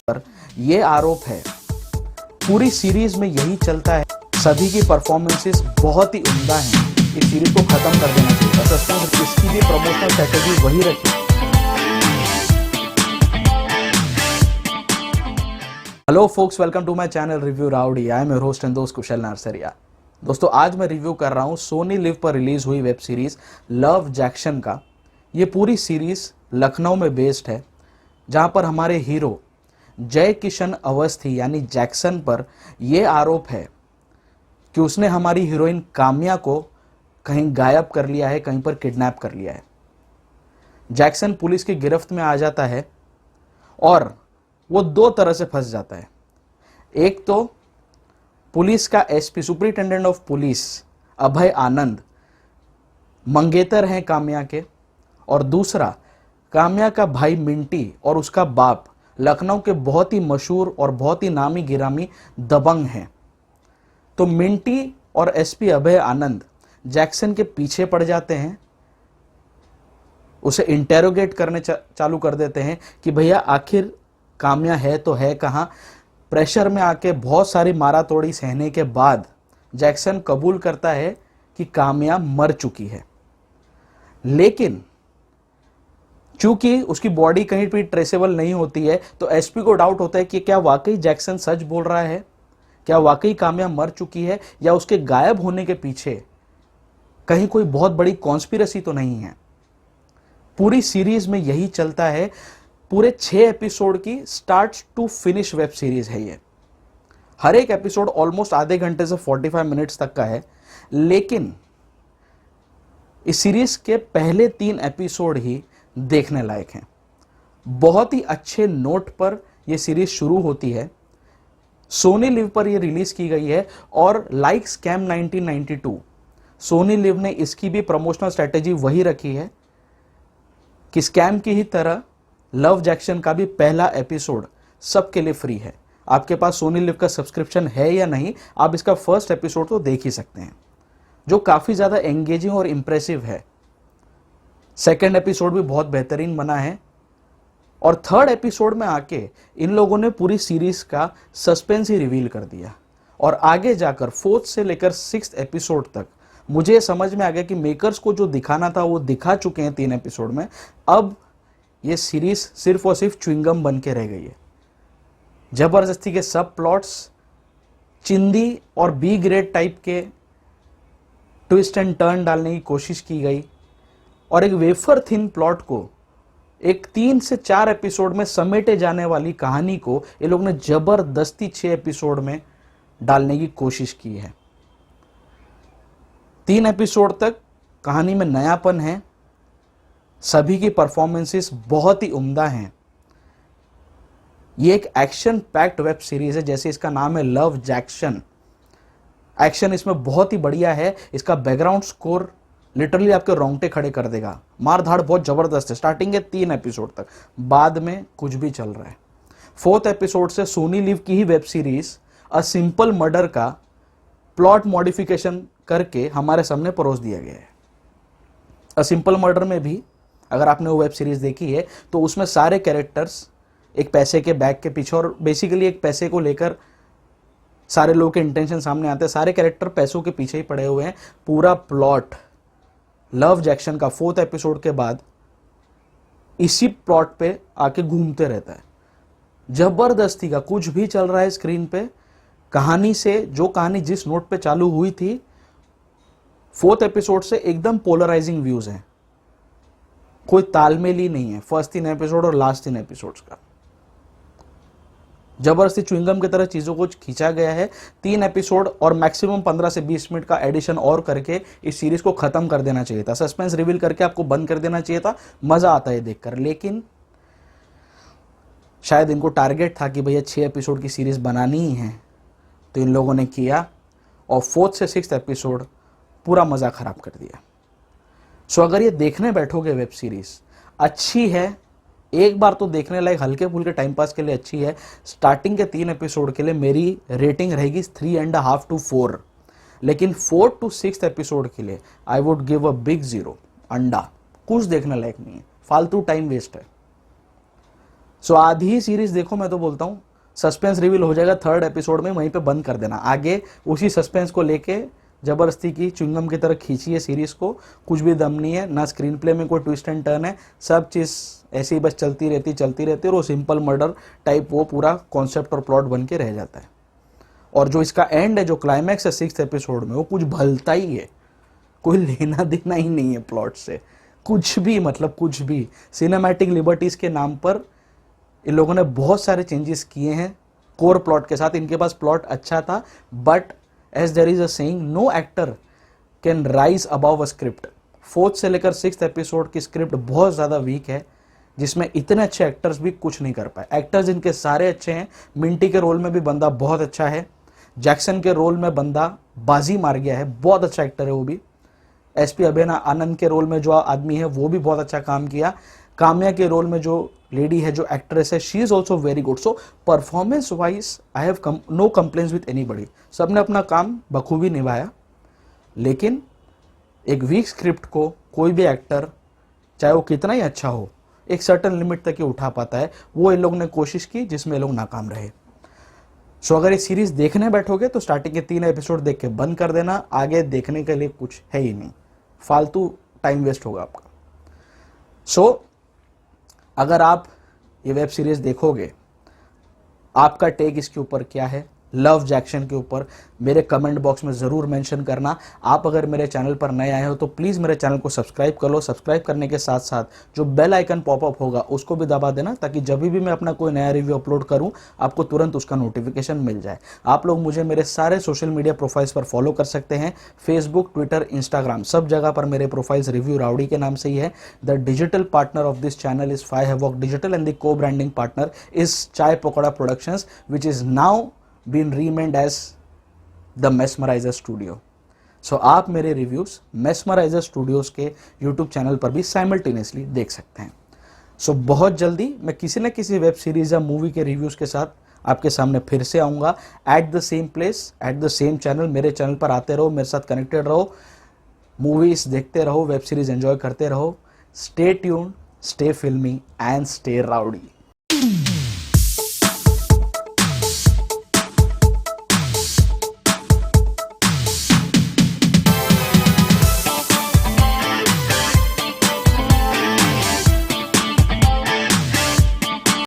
पर ये आरोप है। पूरी सीरीज में यही चलता है। सभी की परफॉर्मेंसेस बहुत ही उम्दा हैं। इस सीरीज को खत्म कर देना चाहिए। सस्पेंस इसकी भी प्रमोशनल स्ट्रेटेजी वही रखी। Hello folks, welcome to my channel review rowdy. I am your host and दोस्त कुशल नरसरिया। दोस्तों, आज मैं रिव्यू कर रहा हूं सोनी लिव पर रिलीज हुई वेब सीरीज लव जैक्शन का। ये पूरी सीरीज लखनऊ में बेस्ड है, जहां पर हमारे हीरो जय किशन अवस्थी यानी जैक्सन पर यह आरोप है कि उसने हमारी हीरोइन काम्या को कहीं गायब कर लिया है, कहीं पर किडनैप कर लिया है। जैक्सन पुलिस की गिरफ्त में आ जाता है और वो दो तरह से फंस जाता है। एक तो पुलिस का एसपी सुपरिटेंडेंट ऑफ पुलिस अभय आनंद मंगेतर हैं काम्या के, और दूसरा काम्या का भाई मिंटी और उसका बाप लखनऊ के बहुत ही मशहूर और बहुत ही नामी गिरामी दबंग हैं। तो मिंटी और एसपी अभय आनंद जैक्सन के पीछे पड़ जाते हैं, उसे इंटेरोगेट करने चालू कर देते हैं कि भैया आखिर काम्या है तो है कहां। प्रेशर में आके बहुत सारी मारा तोड़ी सहने के बाद जैक्सन कबूल करता है कि काम्या मर चुकी है, लेकिन चूंकि उसकी बॉडी कहीं भी ट्रेसेबल नहीं होती है, तो एसपी को डाउट होता है कि क्या वाकई जैक्सन सच बोल रहा है, क्या वाकई काम्या मर चुकी है, या उसके गायब होने के पीछे कहीं कोई बहुत बड़ी कॉन्स्पिरेसी तो नहीं है। पूरी सीरीज में यही चलता है। पूरे 6 एपिसोड की start to finish web series है ये। हर एक एपिसोड ऑलमोस्ट आधे घंटे से 45 मिनट्स तक का है, लेकिन इस सीरीज के पहले 3 एपिसोड ही देखने लायक हैं। बहुत ही अच्छे नोट पर यह सीरीज शुरू होती है। सोनी लिव पर यह रिलीज की गई है और लाइक स्कैम 1992 सोनी लिव ने इसकी भी प्रमोशनल स्ट्रेटेजी वही रखी है कि स्कैम की ही तरह लव जैक्शन का भी पहला एपिसोड सबके लिए फ्री है। आपके पास सोनी लिव का सब्सक्रिप्शन है या नहीं, आप इसका फर्स्ट एपिसोड तो देख ही सकते हैं, जो काफी ज्यादा एंगेजिंग और इंप्रेसिव है। सेकेंड एपिसोड भी बहुत बेहतरीन बना है, और थर्ड एपिसोड में आके इन लोगों ने पूरी सीरीज का सस्पेंस ही रिवील कर दिया। और आगे जाकर 4th से लेकर 6th एपिसोड तक मुझे समझ में आ गया कि मेकर्स को जो दिखाना था वो दिखा चुके हैं 3 एपिसोड में। अब ये सीरीज सिर्फ और सिर्फ च्युइंगम बन के रह गई है। जबरदस्ती के सब प्लॉट्स, चिंदी और बी ग्रेड टाइप के ट्विस्ट एंड टर्न डालने की कोशिश की गई, और एक वेफर थिन प्लॉट को एक 3 से 4 एपिसोड में समेटे जाने वाली कहानी को ये लोग ने जबरदस्ती 6 एपिसोड में डालने की कोशिश की है। 3 एपिसोड तक कहानी में नयापन है। सभी की परफॉर्मेंसेस बहुत ही उम्दा हैं। ये एक एक्शन पैक्ड वेब सीरीज है, जैसे इसका नाम है लव जैक्शन। एक्शन इसमें बहुत ही बढ़िया है। इसका बैकग्राउंड स्कोर लिटरली आपके रोंगटे खड़े कर देगा। मार धाड़ बहुत जबरदस्त है स्टार्टिंग के 3 एपिसोड तक, बाद में कुछ भी चल रहा है। 4th एपिसोड से सोनी लिव की ही web series a simple murder का प्लॉट मॉडिफिकेशन करके हमारे सामने परोस दिया गया है। अ सिंपल मर्डर में भी अगर आपने वो वेब सीरीज देखी है तो उसमें सारे कैरेक्टर्स एक पैसे के बैग के पीछे, और बेसिकली एक पैसे को लेकर सारे लोगों के इंटेंशन सामने आते हैं। सारे कैरेक्टर पैसों के पीछे ही पड़े हुए हैं। पूरा प्लॉट लव जैक्शन का 4th एपिसोड के बाद इसी प्लॉट पे आके घूमते रहता है। जबरदस्ती का कुछ भी चल रहा है स्क्रीन पे। कहानी से जो कहानी जिस नोट पे चालू हुई थी, 4th एपिसोड से एकदम पोलराइजिंग व्यूज हैं। कोई तालमेल ही नहीं है फर्स्ट 3 एपिसोड और लास्ट 3 एपिसोड्स का। जबरदस्ती च्युइंगम की तरह चीजों को खींचा गया है। 3 एपिसोड और मैक्सिमम 15 से 20 मिनट का एडिशन और करके इस सीरीज को खत्म कर देना चाहिए था। सस्पेंस रिवील करके आपको बंद कर देना चाहिए था। मजा आता है देखकर, लेकिन शायद इनको टारगेट था कि भैया 6 एपिसोड की सीरीज बनानी ही है, तो इन लोगों ने किया और 4th से 6th एपिसोड पूरा मजा खराब कर दिया। सो अगर ये देखने बैठोगे वेब सीरीज अच्छी है, एक बार तो देखने लायक, हल्के फुल्के टाइम पास के लिए अच्छी है। स्टार्टिंग के 3 एपिसोड के लिए मेरी रेटिंग रहेगी 3.5 to 4, लेकिन 4th to 6th एपिसोड के लिए I would give a big 0 अंडा। कुछ देखने लायक नहीं है, फालतू टाइम वेस्ट है। सो आधी ही सीरीज देखो, मैं तो बोलता हूँ सस्पेंस रिवील हो जाएगा थर्ड एपिसोड में, वहीं पे बंद कर देना। आगे उसी सस्पेंस को लेके जबरदस्ती की च्युइंगम की तरह खींची है सीरीज को, कुछ भी दम नहीं है, ना स्क्रीन प्ले में कोई ट्विस्ट एंड टर्न है, सब चीज़ ऐसे ही बस चलती रहती और वो सिंपल मर्डर टाइप वो पूरा कॉन्सेप्ट और प्लॉट बन के रह जाता है। और जो इसका एंड है, जो क्लाइमैक्स है 6th एपिसोड में, वो कुछ भलता ही है, कोई लेना देना ही नहीं है प्लॉट से, कुछ भी, मतलब कुछ भी। सिनेमैटिक लिबर्टीज के नाम पर इन लोगों ने बहुत सारे चेंजेस किए हैं कोर प्लॉट के साथ। इनके पास प्लॉट अच्छा था, but as there is a saying, no actor can rise above a script. 4th से लेकर 6th एपिसोड की स्क्रिप्ट बहुत ज़्यादा वीक है, जिसमें इतने अच्छे एक्टर्स भी कुछ नहीं कर पाए। एक्टर्स इनके सारे अच्छे हैं, मिंटी के रोल में भी बंदा बहुत अच्छा है, जैक्सन के रोल में बंदा बाजी मार गया है, बहुत अच्छा एक्टर है वो भी। एसपी अभेना आनंद के रोल में जो आदमी है वो भी बहुत अच्छा काम किया। काम्या के रोल में जो लेडी है, जो एक्ट्रेस है, she is also very good. So performance wise I have no complaints with anybody. सबने अपना काम बखूबी निभाया, लेकिन एक वीक स्क्रिप्ट को कोई भी एक्टर, चाहे वो कितना ही अच्छा हो, एक सर्टन लिमिट तक ही उठा पाता है। वो इन लोगों ने कोशिश की, जिसमें ये लोग नाकाम रहे। सो अगर ये सीरीज देखने बैठोगे तो स्टार्टिंग के 3 एपिसोड देख के बंद कर देना, आगे देखने के लिए कुछ है ही नहीं, फालतू टाइम वेस्ट होगा आपका। सो अगर आप ये वेब सीरीज देखोगे, आपका टेक इसके ऊपर क्या है, लव जैक्शन के ऊपर, मेरे कमेंट बॉक्स में ज़रूर मेंशन करना। आप अगर मेरे चैनल पर नए आए हो तो प्लीज़ मेरे चैनल को सब्सक्राइब कर लो। सब्सक्राइब करने के साथ साथ जो बेल आइकन पॉपअप होगा उसको भी दबा देना, ताकि जब भी मैं अपना कोई नया रिव्यू अपलोड करूं आपको तुरंत उसका नोटिफिकेशन मिल जाए। आप लोग मुझे मेरे सारे सोशल मीडिया प्रोफाइल्स पर फॉलो कर सकते हैं, फेसबुक, ट्विटर, इंस्टाग्राम, सब जगह पर मेरे प्रोफाइल्स रिव्यू राउडी के नाम से ही है। The digital partner of this channel is 5 havoc digital and the को ब्रांडिंग पार्टनर इज चाय pakora productions, which is now been renamed as the Mesmerizer Studio. So आप मेरे रिव्यूज Mesmerizer Studios के YouTube channel पर भी साइमल्टेनियसली देख सकते हैं। सो बहुत जल्दी मैं किसी न किसी वेब सीरीज या मूवी के रिव्यूज के साथ आपके सामने फिर से आऊँगा, at the same place, at the same channel. मेरे चैनल पर आते रहो, मेरे साथ कनेक्टेड रहो, मूवीज देखते रहो, वेब सीरीज एंजॉय करते रहो। स्टे ट्यून्ड, स्टे फिल्मी एंड स्टे राउडी।